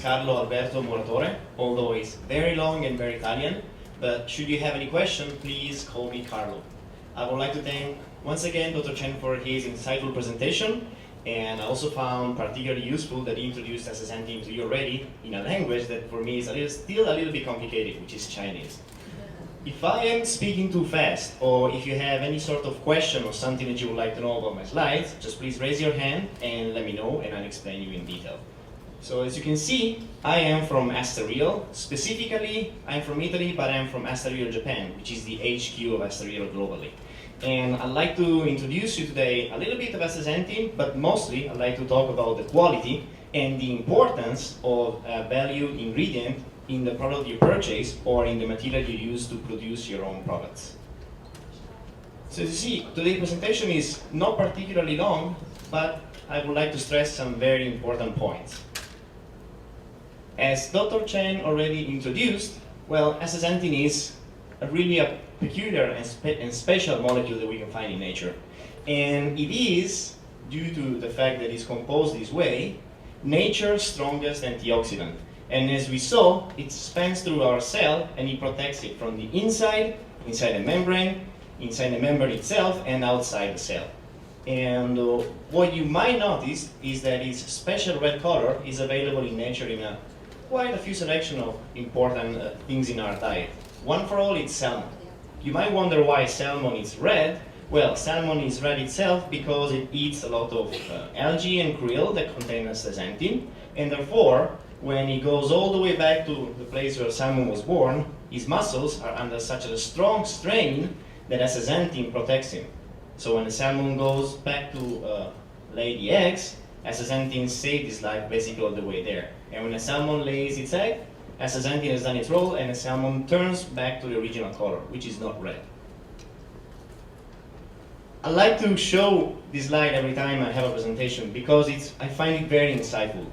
Carlo Alberto, although it's very long and very Italian, but should you have any question, please call me Carlo. I would like to thank once again Dr. Chen for his insightful presentation, and I also found particularly useful that he introduced astaxanthin to you already in a language that for me is still a little bit complicated, which is Chinese. If I am speaking too fast, or if you have any sort of question or something that you would like to know about my slides, just please raise your hand and let me know, and I'll explain you in detail. So as you can see, I am from AstaReal. Specifically, I'm from Italy, but I'm from AstaReal Japan, which is the HQ of AstaReal globally. And I'd like to introduce you today a little bit of astaxanthin, but mostly I'd like to talk about the quality and the importance of a value ingredient in the product you purchase or in the material you use to produce your own products. So as you see, today's presentation is not particularly long, but I would like to stress some very important points. As Dr. Chen already introduced, well, astaxanthin is really a peculiar and special molecule that we can find in nature. And it is, due to the fact that it's composed this way, nature's strongest antioxidant. And as we saw, it spans through our cell and it protects it from the inside the membrane, inside the membrane itself, and outside the cell. And what you might notice is that its special red color is available in nature in quite a few selection of important things in our diet. One for all, it's salmon. You might wonder why salmon is red. Well, salmon is red itself because it eats a lot of algae and krill that contain astaxanthin, and therefore, when he goes all the way back to the place where salmon was born, his muscles are under such a strong strain that astaxanthin protects him. So when the salmon goes back to lay the eggs, astaxanthin saved his life basically all the way there. And when a salmon lays its egg, astaxanthin has done its role and the salmon turns back to the original color, which is not red. I like to show this slide every time I have a presentation because I find it very insightful.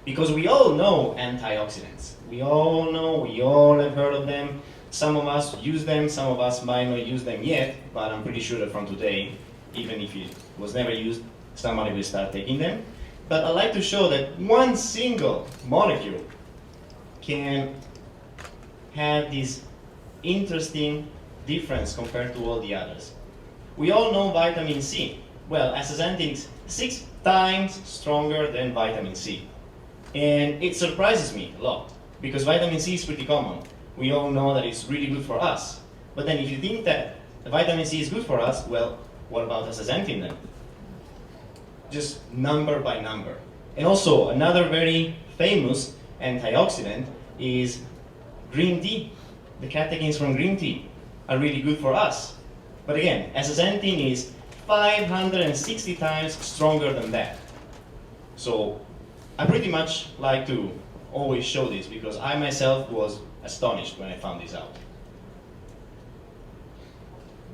Because we all know antioxidants. We all have heard of them. Some of us use them, some of us might not use them yet, but I'm pretty sure that from today, even if it was never used, somebody will start taking them. But I'd like to show that one single molecule can have this interesting difference compared to all the others. We all know vitamin C. Well, astaxanthin is 6 times stronger than vitamin C. And it surprises me a lot, because vitamin C is pretty common. We all know that it's really good for us. But then if you think that vitamin C is good for us, well, what about astaxanthin then? Just number by number. And also, another very famous antioxidant is green tea. The catechins from green tea are really good for us. But again, astaxanthin is 560 times stronger than that. So I pretty much like to always show this because I myself was astonished when I found this out.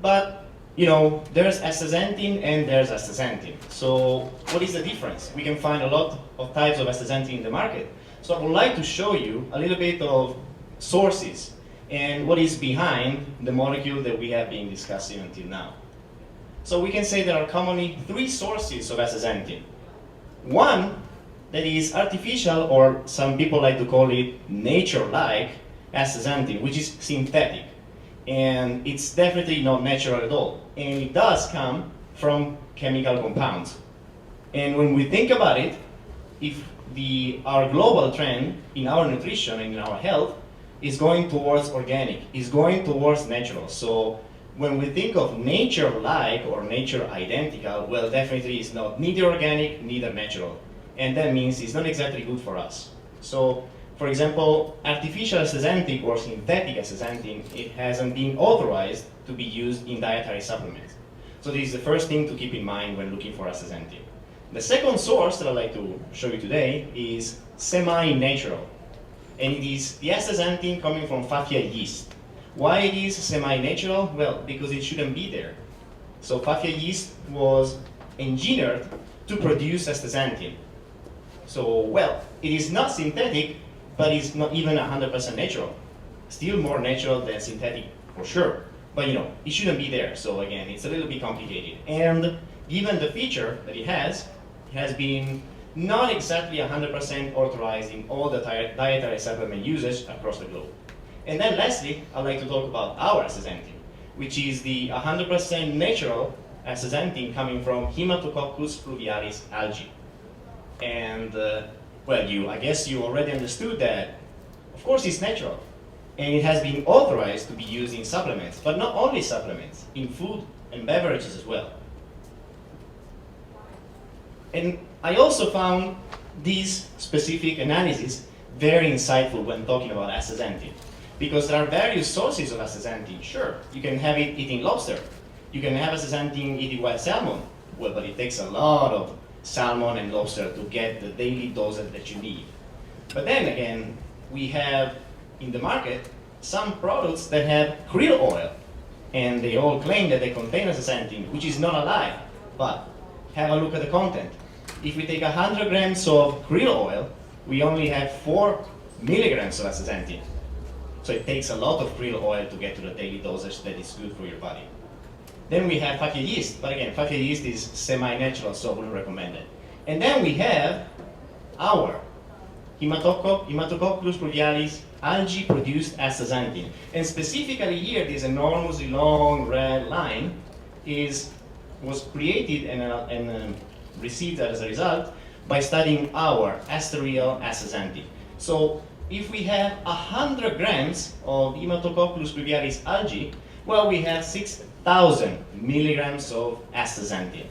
But, you know, there's astaxanthin and there's astaxanthin. So what is the difference? We can find a lot of types of astaxanthin in the market. So I would like to show you a little bit of sources and what is behind the molecule that we have been discussing until now. So we can say there are commonly 3 sources of astaxanthin. One that is artificial, or some people like to call it nature-like astaxanthin, which is synthetic. And it's definitely not natural at all. And it does come from chemical compounds. And when we think about it, if our global trend in our nutrition and in our health is going towards organic, is going towards natural. So when we think of nature-like or nature-identical, well, definitely it's not neither organic, neither natural. And that means it's not exactly good for us. So, for example, artificial astaxanthin or synthetic astaxanthin, it hasn't been authorized to be used in dietary supplements. So this is the first thing to keep in mind when looking for astaxanthin. The second source that I'd like to show you today is semi-natural. And it is the astaxanthin coming from Phaphia yeast. Why it is semi-natural? Well, because it shouldn't be there. So Phaphia yeast was engineered to produce astaxanthin. So, well, it is not synthetic, but it's not even 100% natural. Still more natural than synthetic for sure. But you know, it shouldn't be there. So again, it's a little bit complicated. And given the feature that it has been not exactly 100% authorized in all the dietary supplement usage across the globe. And then lastly, I'd like to talk about our astaxanthin, which is the 100% natural astaxanthin coming from Haematococcus fluvialis algae. And well, I guess you already understood that, of course, it's natural. And it has been authorized to be used in supplements, but not only supplements, in food and beverages as well. And I also found this specific analysis very insightful when talking about astaxanthin, because there are various sources of astaxanthin. Sure, you can have it eating lobster. You can have astaxanthin eating wild salmon. Well, but it takes a lot of salmon and lobster to get the daily dosage that you need. But then again, we have in the market some products that have krill oil, and they all claim that they contain astaxanthin, which is not a lie. But have a look at the content. If we take 100 grams of krill oil, we only have 4 milligrams of astaxanthin. So it takes a lot of krill oil to get to the daily dosage that is good for your body. Then we have fakir yeast, but again, fakir yeast is semi-natural, so I wouldn't recommend it. And then we have our Haematococcus fluvialis algae-produced astaxanthin. And specifically here, this enormously long red line was created and received as a result by studying our AstaReal astaxanthin. So if we have 100 grams of Haematococcus fluvialis algae, well, we have 6,000 milligrams of astaxanthin.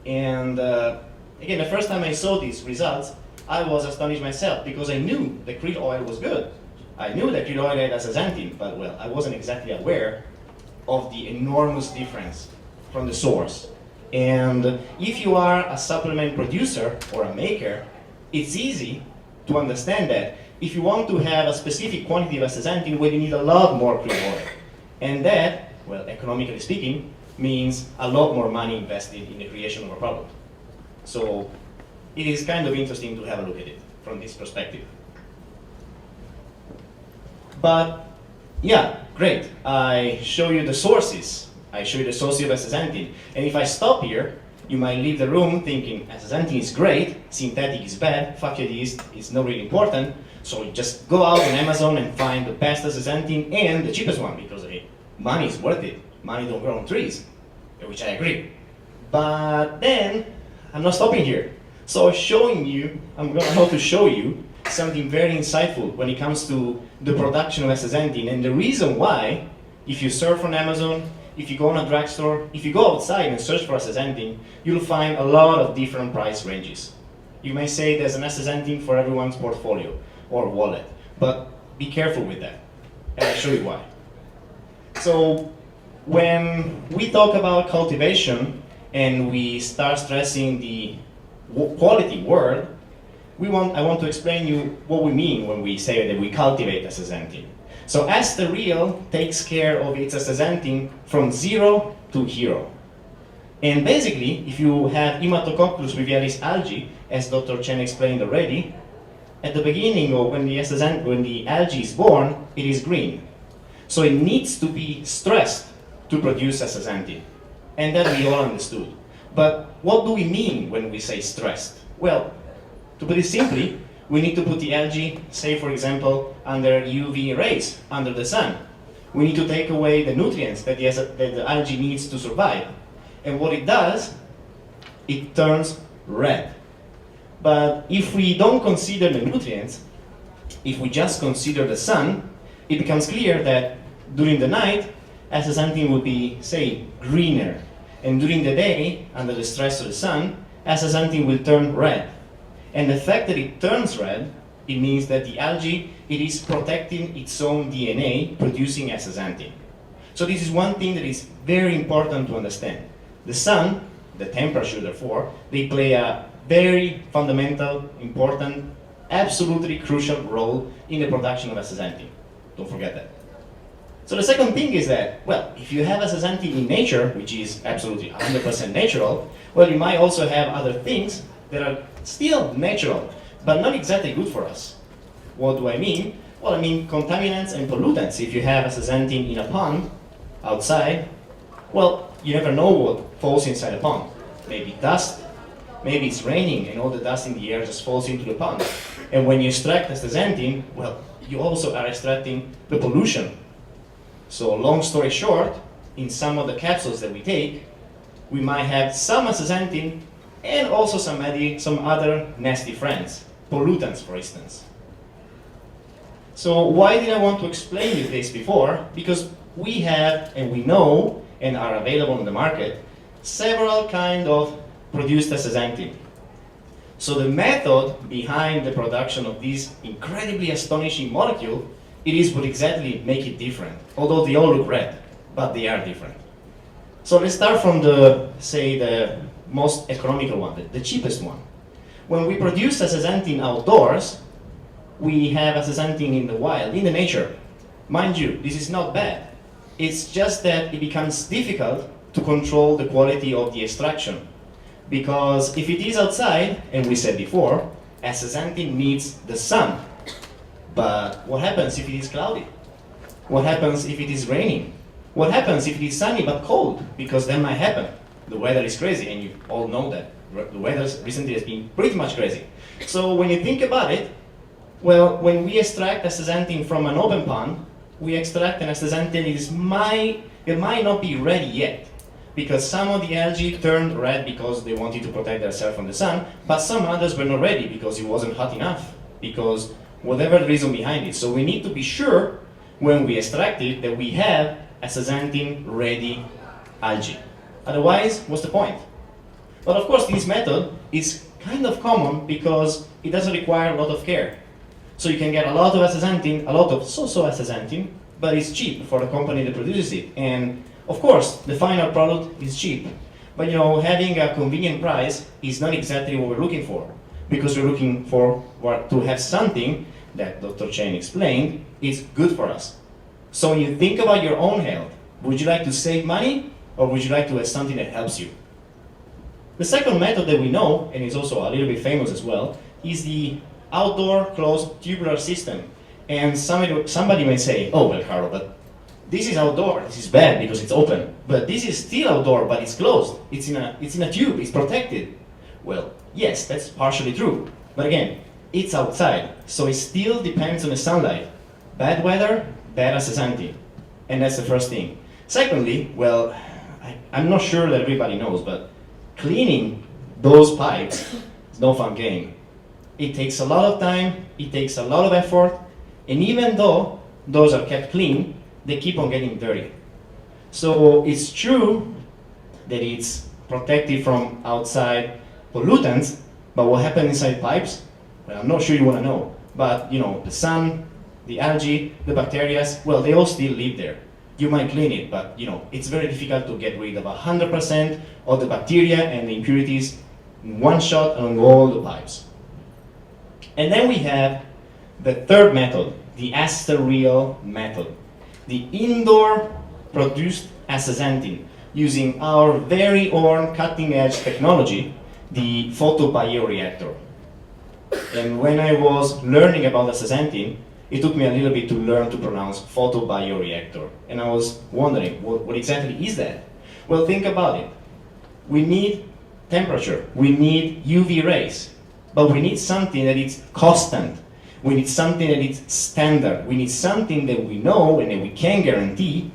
And again, the first time I saw these results, I was astonished myself because I knew the krill oil was good. I knew that krill oil had astaxanthin, but well, I wasn't exactly aware of the enormous difference from the source. And if you are a supplement producer or a maker, it's easy to understand that if you want to have a specific quantity of astaxanthin, well, you need a lot more krill oil. And that, well, economically speaking, means a lot more money invested in the creation of a product. So it is kind of interesting to have a look at it from this perspective. But yeah, great. I show you the sources. I show you the source of astaxanthin. And if I stop here, you might leave the room thinking astaxanthin is great, synthetic is bad, fakir yeast is not really important. So you just go out on Amazon and find the best astaxanthin and the cheapest one, because money is worth it. Money don't grow on trees, which I agree. But then I'm not stopping here. So I'm going to show you something very insightful when it comes to the production of astaxanthin, and the reason why, if you surf on Amazon, if you go on a drugstore, if you go outside and search for astaxanthin, you'll find a lot of different price ranges. You may say there's an astaxanthin for everyone's portfolio or wallet, but be careful with that, and I'll show you why. So when we talk about cultivation and we start stressing the quality word, I want to explain you what we mean when we say that we cultivate astaxanthin. So AstaReal takes care of its astaxanthin from 0 to hero. And basically, if you have Haematococcus fluvialis algae, as Dr. Chen explained already, at the beginning or when the algae is born, it is green. So it needs to be stressed to produce astaxanthin. And that we all understood. But what do we mean when we say stressed? Well, to put it simply, we need to put the algae, say for example, under UV rays, under the sun. We need to take away the nutrients that the algae needs to survive. And what it does, it turns red. But if we don't consider the nutrients, if we just consider the sun, it becomes clear that during the night, astaxanthin will be, say, greener. And during the day, under the stress of the sun, astaxanthin will turn red. And the fact that it turns red, it means that the algae, it is protecting its own DNA, producing astaxanthin. So this is one thing that is very important to understand. The sun, the temperature therefore, they play a very fundamental, important, absolutely crucial role in the production of astaxanthin. Don't forget that. So the second thing is that, well, if you have astaxanthin in nature, which is absolutely 100% natural, well, you might also have other things that are still natural, but not exactly good for us. What do I mean? Well, I mean contaminants and pollutants. If you have astaxanthin in a pond, outside, well, you never know what falls inside a pond. Maybe dust, Maybe it's raining and all the dust in the air just falls into the pond. And when you extract astaxanthin, well, you also are extracting the pollution. So long story short, in some of the capsules that we take, we might have some astaxanthin and also some other nasty friends, pollutants for instance. So why did I want to explain you this before? Because we have, and we know, and are available in the market, several kind of produced astaxanthin. So the method behind the production of this incredibly astonishing molecule, it is what exactly make it different. Although they all look red, but they are different. So let's start from the most economical one, the cheapest one. When we produce astaxanthin outdoors, we have astaxanthin in the wild, in the nature. Mind you, this is not bad. It's just that it becomes difficult to control the quality of the extraction. Because if it is outside, and we said before, astaxanthin needs the sun. But what happens if it is cloudy? What happens if it is raining? What happens if it is sunny but cold? Because that might happen. The weather is crazy, and you all know that. The weather recently has been pretty much crazy. So when you think about it, well, when we extract astaxanthin from an open pond, we extract an astaxanthin it might not be ready yet. Because some of the algae turned red because they wanted to protect themselves from the sun, but some others were not ready because it wasn't hot enough, because whatever the reason behind it. So we need to be sure when we extract it that we have astaxanthin ready algae. Otherwise, what's the point? But of course, this method is kind of common because it doesn't require a lot of care. So you can get a lot of astaxanthin, a lot of so-so astaxanthin, but it's cheap for the company that produces it. And of course, the final product is cheap. But having a convenient price is not exactly what we're looking for. Because we're looking for to have something that Dr. Chen explained is good for us. So when you think about your own health, would you like to save money or would you like to have something that helps you? The second method that we know, and is also a little bit famous as well, is the outdoor closed tubular system. And somebody may say, oh, well, Carlo, but this is outdoor, this is bad because it's open. But this is still outdoor, but it's closed. It's in a tube, it's protected. Well, yes, that's partially true. But again, it's outside, so it still depends on the sunlight. Bad weather, bad astaxanthin. And that's the first thing. Secondly, well, I'm not sure that everybody knows, but cleaning those pipes is no fun game. It takes a lot of time, it takes a lot of effort, and even though those are kept clean, they keep on getting dirty. So it's true that it's protected from outside pollutants, but what happens inside pipes? Well, I'm not sure you want to know, but the sun, the algae, the bacteria, well, they all still live there. You might clean it, but it's very difficult to get rid of 100% of the bacteria and the impurities in one shot on all the pipes. And then we have the third method, the AstaReal method. The indoor produced astaxanthin using our very own cutting-edge technology, the photobioreactor. And when I was learning about astaxanthin, it took me a little bit to learn to pronounce photobioreactor. And I was wondering, what exactly is that? Well, think about it. We need temperature, we need UV rays, but we need something that is constant. We need something that is standard. We need something that we know and that we can guarantee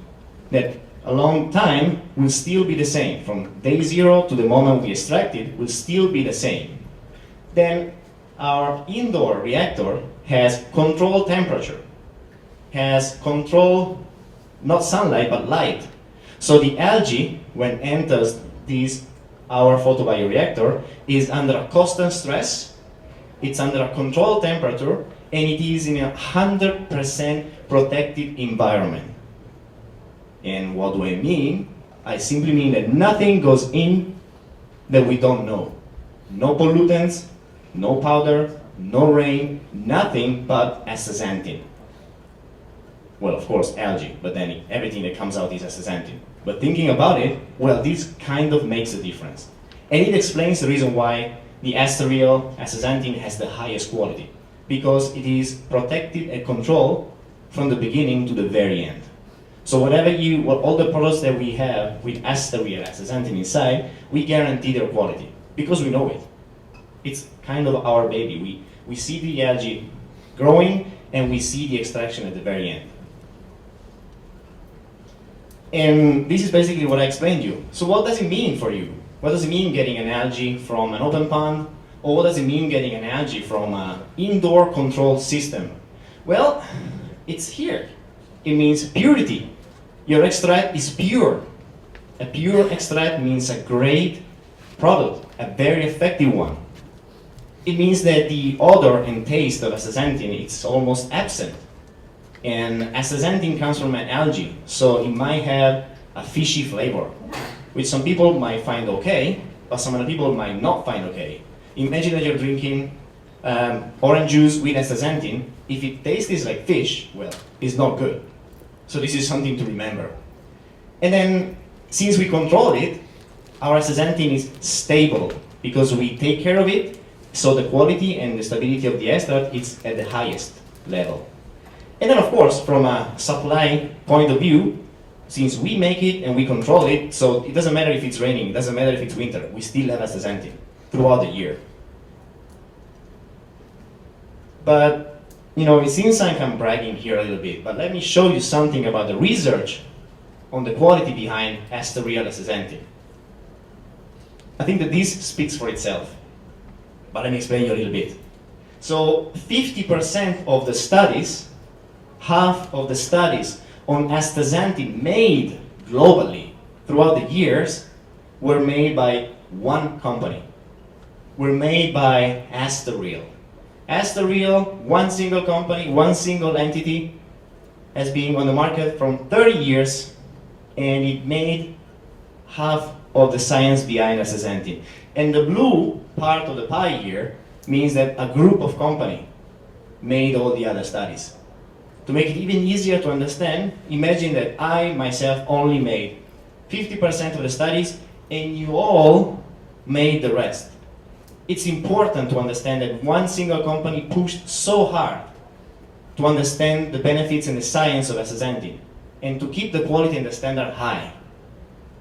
that a long time will still be the same. From day zero to the moment we extract it will still be the same. Then our indoor reactor has controlled temperature, has control, not sunlight, but light. So the algae, when enters our photobioreactor, is under a constant stress, it's under a controlled temperature, and it is in a 100% protected environment. And what do I mean? I simply mean that nothing goes in that we don't know. No pollutants, no powder, no rain, nothing but astaxanthin. Well, of course, algae, but then everything that comes out is astaxanthin. But thinking about it, well, this kind of makes a difference. And it explains the reason why the AstaReal astaxanthin has the highest quality. Because it is protected and controlled from the beginning to the very end. So all the products that we have with AstaReal astaxanthin inside, we guarantee their quality because we know it. It's kind of our baby. We see the algae growing, and we see the extraction at the very end. And this is basically what I explained to you. So what does it mean for you? What does it mean getting an algae from an open pond? Or what does it mean getting an algae from an indoor controlled system? Well, it's here. It means purity. Your extract is pure. A pure extract means a great product, a very effective one. It means that the odor and taste of astaxanthin is almost absent. And astaxanthin comes from an algae, so it might have a fishy flavor, which some people might find okay, but some other people might not find okay. Imagine that you're drinking orange juice with astaxanthin. If it tastes like fish, well, it's not good. So this is something to remember. And then, since we control it, our astaxanthin is stable because we take care of it, so the quality and the stability of the extract is at the highest level. And then, of course, from a supply point of view, since we make it and we control it, so it doesn't matter if it's raining, it doesn't matter if it's winter, we still have astaxanthin throughout the year. But, you know, it seems like I'm bragging here a little bit, but let me show you something about the research on the quality behind AstaReal astaxanthin. I think that this speaks for itself, but let me explain you a little bit. So 50% of the studies, half of the studies on astaxanthin made globally throughout the years were made by one company. Were made by AstaReal. AstaReal, one single company, one single entity, has been on the market from 30 years, and it made half of the science behind astaxanthin. And the blue part of the pie here means that a group of companies made all the other studies. To make it even easier to understand, imagine that I myself only made 50% of the studies and you all made the rest. It's important to understand that one single company pushed so hard to understand the benefits and the science of astaxanthin and to keep the quality and the standard high.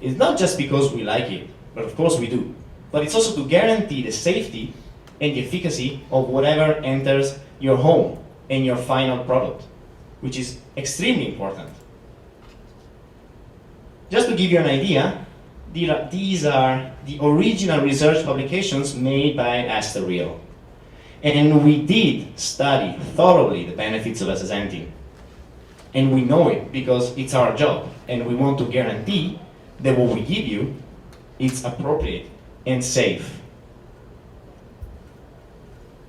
It's not just because we like it, but of course we do, but it's also to guarantee the safety and the efficacy of whatever enters your home and your final product, which is extremely important. Just to give you an idea, these are the original research publications made by AstaReal. And we did study thoroughly the benefits of astaxanthin. And we know it because it's our job, and we want to guarantee that what we give you is appropriate and safe.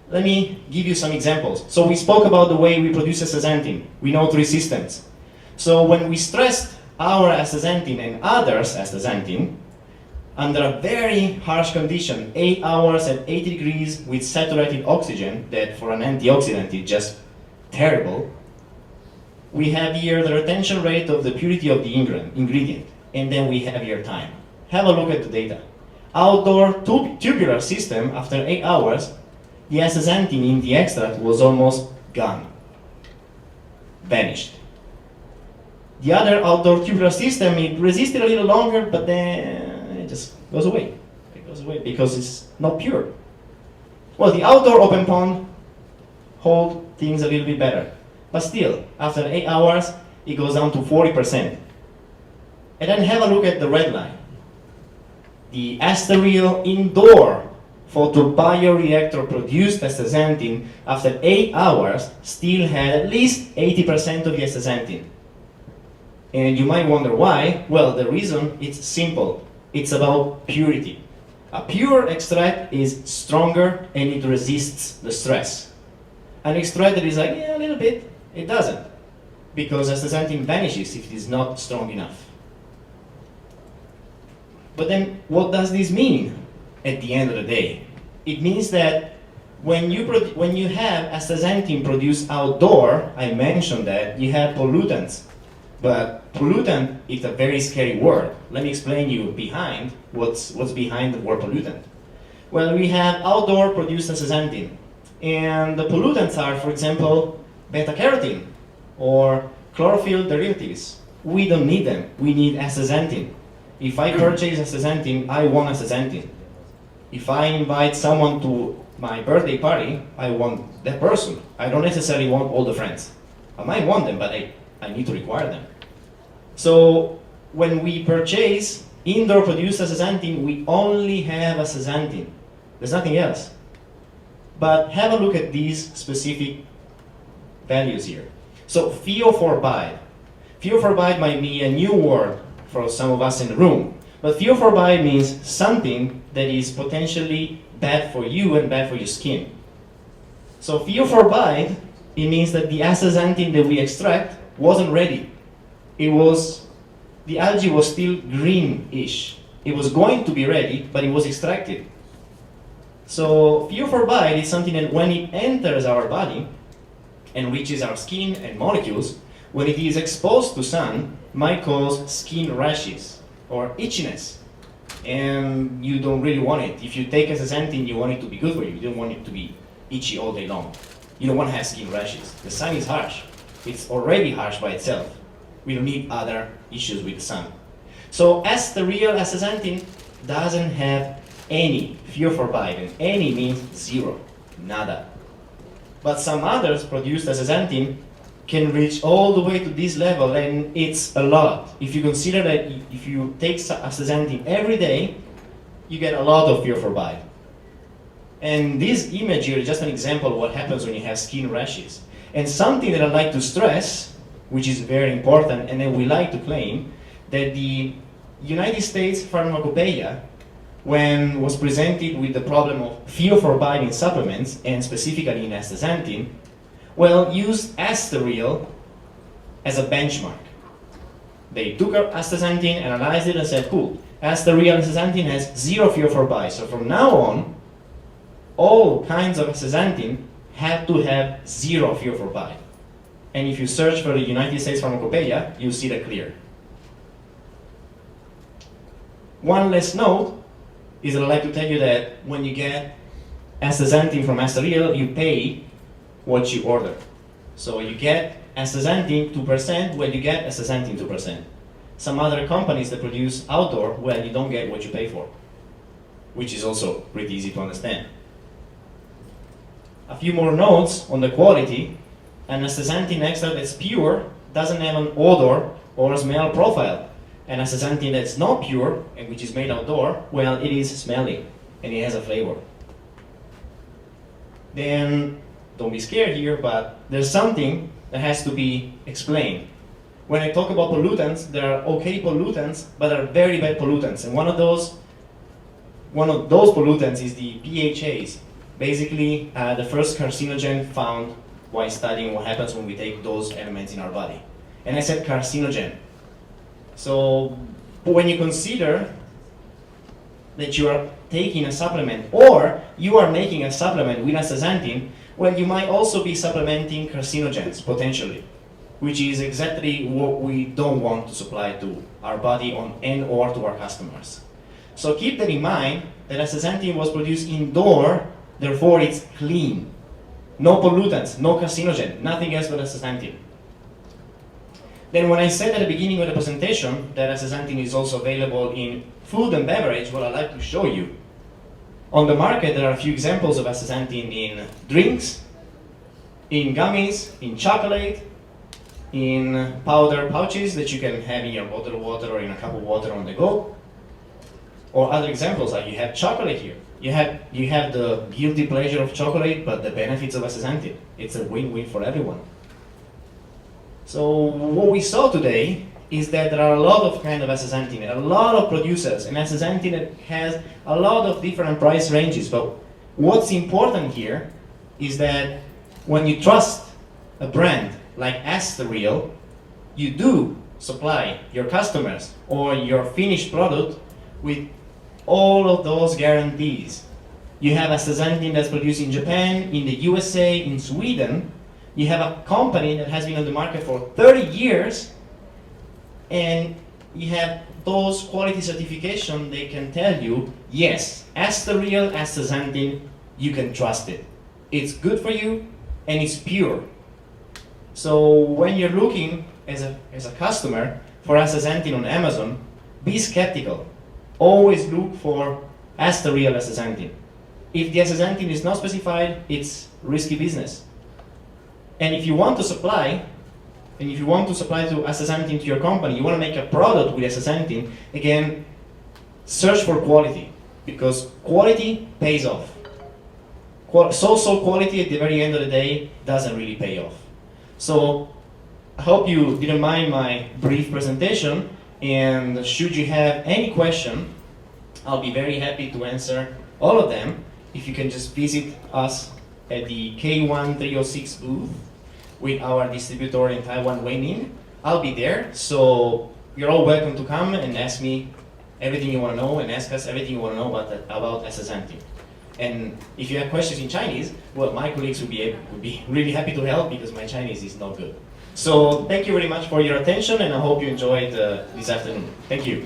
Let me give you some examples. So we spoke about the way we produce astaxanthin. We know 3 systems. So when we stressed our astaxanthin and others' astaxanthin under a very harsh condition, 8 hours at 80 degrees with saturated oxygen, that for an antioxidant is just terrible, we have here the retention rate of the purity of the ingredient, and then we have here time. Have a look at the data. Outdoor tubular system, after 8 hours, the astaxanthin in the extract was almost gone, vanished. The other outdoor tubular system, it resisted a little longer, but then it just goes away. It goes away because it's not pure. Well, the outdoor open pond hold things a little bit better, but still, after 8 hours, it goes down to 40%. And then have a look at the red line. The AstaReal indoor photobioreactor produced astaxanthin after 8 hours still had at least 80% of the astaxanthin. And you might wonder why. Well, the reason is simple. It's about purity. A pure extract is stronger and it resists the stress. An extract that is like, yeah, a little bit, it doesn't. Because astaxanthin vanishes if it is not strong enough. But then, what does this mean at the end of the day? It means that when you have astaxanthin produced outdoor, I mentioned that, you have pollutants. But pollutant is a very scary word. Let me explain you behind what's behind the word pollutant. Well, we have outdoor produced astaxanthin. And the pollutants are, for example, beta-carotene or chlorophyll derivatives. We don't need them. We need astaxanthin. If I purchase astaxanthin, I want astaxanthin. If I invite someone to my birthday party, I want that person. I don't necessarily want all the friends. I might want them, but I need to require them. So when we purchase indoor produced astaxanthin, we only have astaxanthin. There's nothing else. But have a look at these specific values here. So thiophorbyte. Thiophorbyte might be a new word for some of us in the room, but thiophorbyte means something that is potentially bad for you and bad for your skin. So thiophorbyte, it means that the astaxanthin that we extract wasn't ready. The algae was still greenish. It was going to be ready, but it was extracted. So thiophorbyte is something that when it enters our body and reaches our skin and molecules, when it is exposed to sun, might cause skin rashes or itchiness. And you don't really want it. If you take astaxanthin, you want it to be good for you. You don't want it to be itchy all day long. You don't want to have skin rashes. The sun is harsh. It's already harsh by itself. We don't need other issues with the sun. So AstaReal astaxanthin doesn't have any thiophorbyte, and any means zero, nada. But some others produced astaxanthin can reach all the way to this level, and it's a lot. If you consider that if you take astaxanthin every day, you get a lot of thiophorbyte. And this image here is just an example of what happens when you have skin rashes. And something that I'd like to stress, which is very important, and then we like to claim, that the United States Pharmacopoeia, when was presented with the problem of thiophorbyte in supplements, and specifically in astaxanthin, well, used AstaReal as a benchmark. They took astaxanthin, analyzed it, and said, cool, AstaReal astaxanthin has zero thiophorbyte. So from now on, all kinds of astaxanthin have to have zero thiophorbyte. And if you search for the United States Pharmacopoeia, you'll see that clear. One last note is that I'd like to tell you that when you get astaxanthin from AstaReal, you pay what you order. So you get astaxanthin 2%, well, you get astaxanthin 2%. Some other companies that produce outdoor, well, you don't get what you pay for, which is also pretty easy to understand. A few more notes on the quality. An astaxanthin extract that's pure doesn't have an odor or a smell profile. An astaxanthin that's not pure, and which is made outdoor, well, it is smelly, and it has a flavor. Then, don't be scared here, but there's something that has to be explained. When I talk about pollutants, there are okay pollutants, but there are very bad pollutants. And one of those pollutants is the PHAs. Basically, the first carcinogen found while studying what happens when we take those elements in our body. And I said carcinogen. So when you consider that you are taking a supplement, or you are making a supplement with astaxanthin, well, you might also be supplementing carcinogens, potentially, which is exactly what we don't want to supply to our body or to our customers. So keep that in mind, that astaxanthin was produced indoor, therefore it's clean. No pollutants, no carcinogen, nothing else but astaxanthin. Then when I said at the beginning of the presentation that astaxanthin is also available in food and beverage, what I'd like to show you. On the market, there are a few examples of astaxanthin in drinks, in gummies, in chocolate, in powder pouches that you can have in your bottle of water or in a cup of water on the go. Or other examples, like you have chocolate here. You have the guilty pleasure of chocolate, but the benefits of astaxanthin. It's a win-win for everyone. So what we saw today is that there are a lot of kind of astaxanthin, a lot of producers, and astaxanthin has a lot of different price ranges. But what's important here is that when you trust a brand like AstaReal, you do supply your customers or your finished product with all of those guarantees. You have astaxanthin that's produced in Japan, in the USA, in Sweden. You have a company that has been on the market for 30 years, and you have those quality certification. They can tell you, yes, AstaReal astaxanthin, you can trust it. It's good for you, and it's pure. So when you're looking as a customer for astaxanthin on Amazon, be skeptical. Always look for AstaReal astaxanthin. if the astaxanthin is not specified, it's risky business. And if you want to supply, to astaxanthin to your company, you want to make a product with astaxanthin, again, search for quality, because quality pays off. So-so quality at the very end of the day doesn't really pay off. So I hope you didn't mind my brief presentation, and should you have any question, I'll be very happy to answer all of them. If you can just visit us at the K1306 booth with our distributor in Taiwan, Weiming, I'll be there. So you're all welcome to come and ask me everything you want to know, and ask us everything you want to know about astaxanthin. And if you have questions in Chinese, well, my colleagues would be really happy to help, because my Chinese is not good. So thank you very much for your attention, and I hope you enjoyed this afternoon. Thank you.